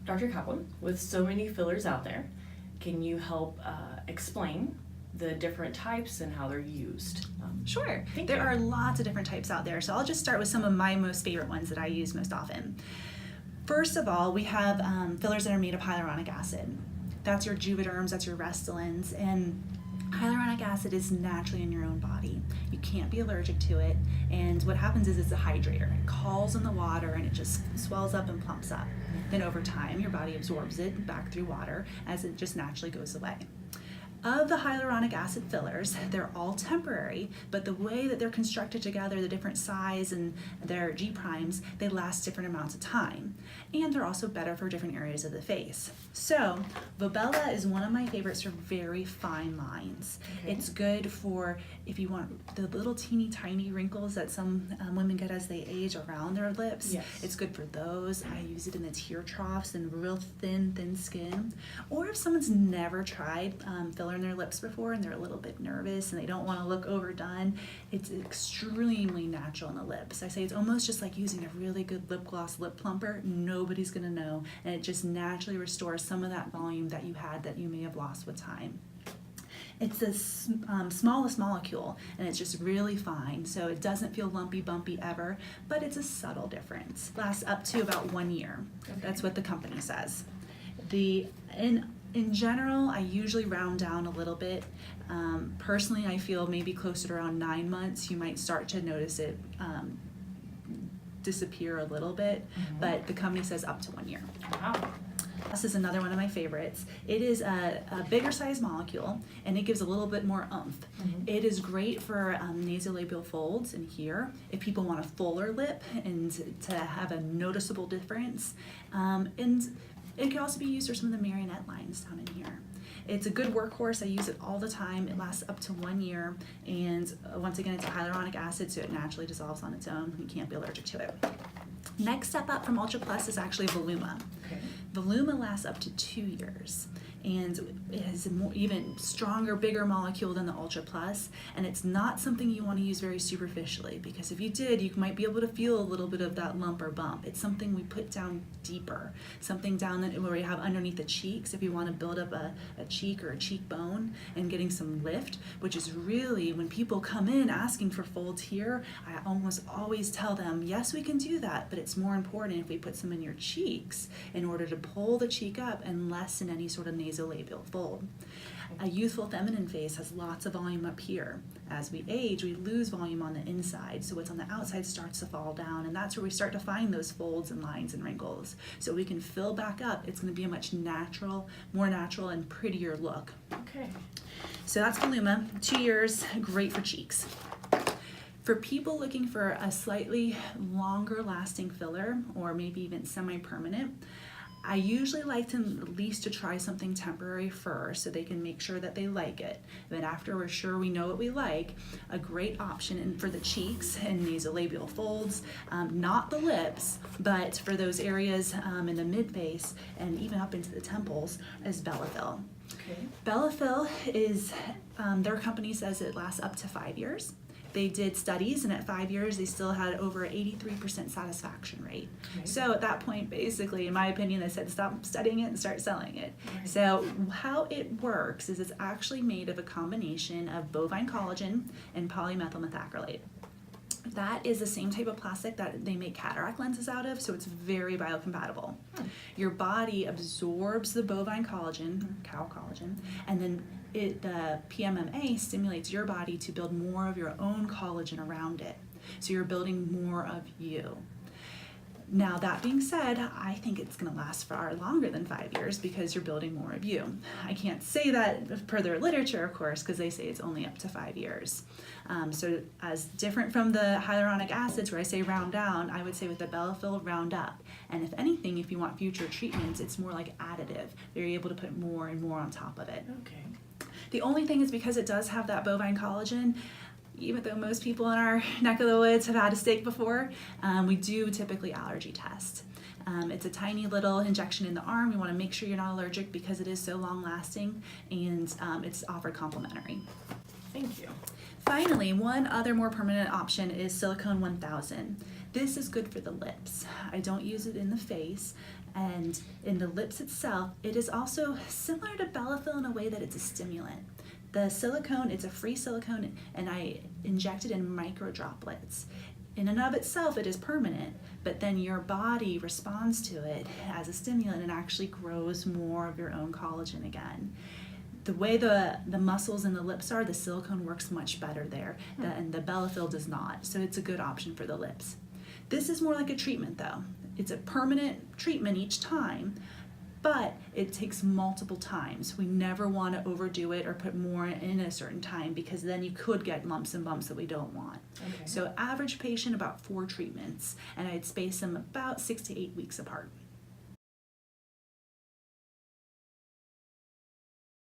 Dr. Caplin, with so many fillers out there, can you help explain the different types and how they're used? Sure. There are lots of different types out there, so I'll just start with some of my most favorite ones that I use most often. First of all, we have fillers that are made of hyaluronic acid. That's your Juvederms, that's your Restylans, and hyaluronic acid is naturally in your own body. You can't be allergic to it, and what happens is it's a hydrator. It calls in the water and it just swells up and plumps up. Then over time, your body absorbs it back through water as it just naturally goes away. Of the hyaluronic acid fillers, they're all temporary, but the way that they're constructed together, the different size and their G primes, they last different amounts of time. And they're also better for different areas of the face. So, Vobella is one of my favorites for very fine lines. Okay. It's good for if you want the little teeny tiny wrinkles that some women get as they age around their lips. Yes. It's good for those. I use it in the tear troughs and real thin skin. Or if someone's never tried filler in their lips before and they're a little bit nervous and they don't want to look overdone, it's extremely natural in the lips. I say it's almost just like using a really good lip gloss lip plumper. Nobody's gonna know, and it just naturally restores some of that volume that you had that you may have lost with time. It's the smallest molecule, and it's just really fine, so it doesn't feel lumpy bumpy ever, but it's a subtle difference. Lasts up to about 1 year. Okay. That's what the company says. In general, I usually round down a little bit. Personally, I feel maybe closer to around 9 months, you might start to notice it disappear a little bit, but the company says up to 1 year. Wow. This is another one of my favorites. It is a bigger size molecule, and it gives a little bit more oomph. It is great for nasolabial folds in here, if people want a fuller lip and to have a noticeable difference. And it can also be used for some of the marionette lines down in here. It's a good workhorse. I use it all the time. It lasts up to 1 year, and once again, it's a hyaluronic acid, so it naturally dissolves on its own. You can't be allergic to it. Next step up from Ultra Plus is actually Voluma. Okay. Voluma lasts up to 2 years, and it has a even stronger, bigger molecule than the Ultra Plus, and it's not something you want to use very superficially, because if you did, you might be able to feel a little bit of that lump or bump. It's something we put down deeper, something down where you have underneath the cheeks if you want to build up a cheek or a cheekbone and getting some lift, which is really, when people come in asking for folds here, I almost always tell them, yes, we can do that, but it's more important if we put some in your cheeks in order to pull the cheek up and lessen any sort of nasolabial fold. A youthful feminine face has lots of volume up here. As we age, we lose volume on the inside, so what's on the outside starts to fall down, and that's where we start to find those folds and lines and wrinkles. So we can fill back up. It's going to be a much more natural and prettier look. Okay. So that's Voluma, 2 years, great for cheeks. For people looking for a slightly longer lasting filler, or maybe even semi-permanent, I usually like them at least to try something temporary first so they can make sure that they like it. Then after we're sure we know what we like, a great option for the cheeks and nasolabial folds, not the lips, but for those areas in the mid-face and even up into the temples, is Bellafill. Okay. Bellafill is, their company says it lasts up to 5 years. They did studies, and at 5 years, they still had over 83% satisfaction rate. Okay. So at that point, basically, in my opinion, they said stop studying it and start selling it. Right. So how it works is it's actually made of a combination of bovine collagen and polymethyl methacrylate. That is the same type of plastic that they make cataract lenses out of, so it's very biocompatible. Your body absorbs the bovine collagen, cow collagen, and then the PMMA stimulates your body to build more of your own collagen around it. So you're building more of you. Now, that being said, I think it's going to last far longer than 5 years because you're building more of you. I can't say that per their literature, of course, because they say it's only up to 5 years. So as different from the hyaluronic acids where I say round down, I would say with the Bellafill, round up. And if anything, if you want future treatments, it's more like additive. You're able to put more and more on top of it. Okay. The only thing is because it does have that bovine collagen, even though most people in our neck of the woods have had a steak before, we do typically allergy test. It's a tiny little injection in the arm. You want to make sure you're not allergic because it is so long lasting, and it's offered complimentary. Thank you. Finally, one other more permanent option is Silicone 1000. This is good for the lips. I don't use it in the face, and in the lips itself, it is also similar to Bellafill in a way that it's a stimulant. The silicone, it's a free silicone, and I inject it in micro droplets. In and of itself, it is permanent, but then your body responds to it as a stimulant and actually grows more of your own collagen again. The way the muscles in the lips are, the silicone works much better there, and the Bellafill does not, so it's a good option for the lips. This is more like a treatment though. It's a permanent treatment each time, but it takes multiple times. We never want to overdo it or put more in a certain time, because then you could get lumps and bumps that we don't want. Okay. So average patient, about 4 treatments, and I'd space them about 6 to 8 weeks apart.